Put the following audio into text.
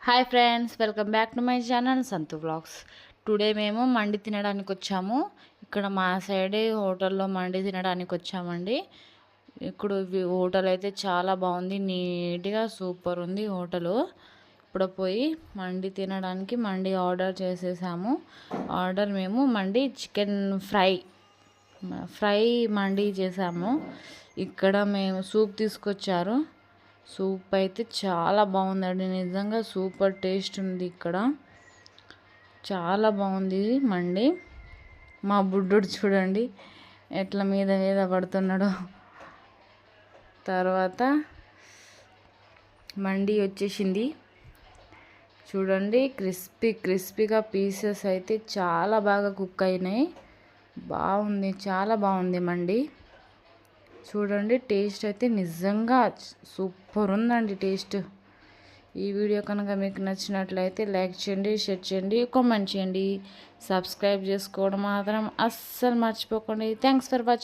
Hi friends, welcome back to my channel Santhu vlogs. Today మేము మండి తినడానికి వచ్చాము. ఇక్కడ మా సైడ్ హోటల్లో మండి తినడానికి వచ్చామండి. ఇప్పుడు హోటల్ అయితే చాలా బాగుంది, నీట్గా సూపర్ ఉంది హోటలు. ఇప్పుడు పోయి మండి తినడానికి మండి ఆర్డర్ చేసేసాము. ఆర్డర్ మేము మండి చికెన్ ఫ్రై మండి చేసాము. ఇక్కడ మేము సూప్ తీసుకొచ్చారు. సూప్ అయితే చాలా బాగుందండి, నిజంగా సూపర్ టేస్ట్ ఉంది. ఇక్కడ చాలా బాగుంది మండి. మా బుడ్డోడు చూడండి ఎట్లా మీద మీద పడుతున్నాడు. తర్వాత మండి వచ్చేసింది చూడండి, క్రిస్పీగా పీసెస్ అయితే చాలా బాగా కుక్ అయినాయి. బాగుంది, చాలా బాగుంది మండి. చూడండి టేస్ట్ అయితే నిజంగా సూపర్ ఉందండి టేస్ట్. ఈ వీడియో కనుక మీకు నచ్చినట్లయితే లైక్ చేయండి, షేర్ చేయండి, కామెంట్ చేయండి, సబ్స్క్రైబ్ చేసుకోవడం మాత్రం అస్సలు మర్చిపోకండి. Thanks for watching.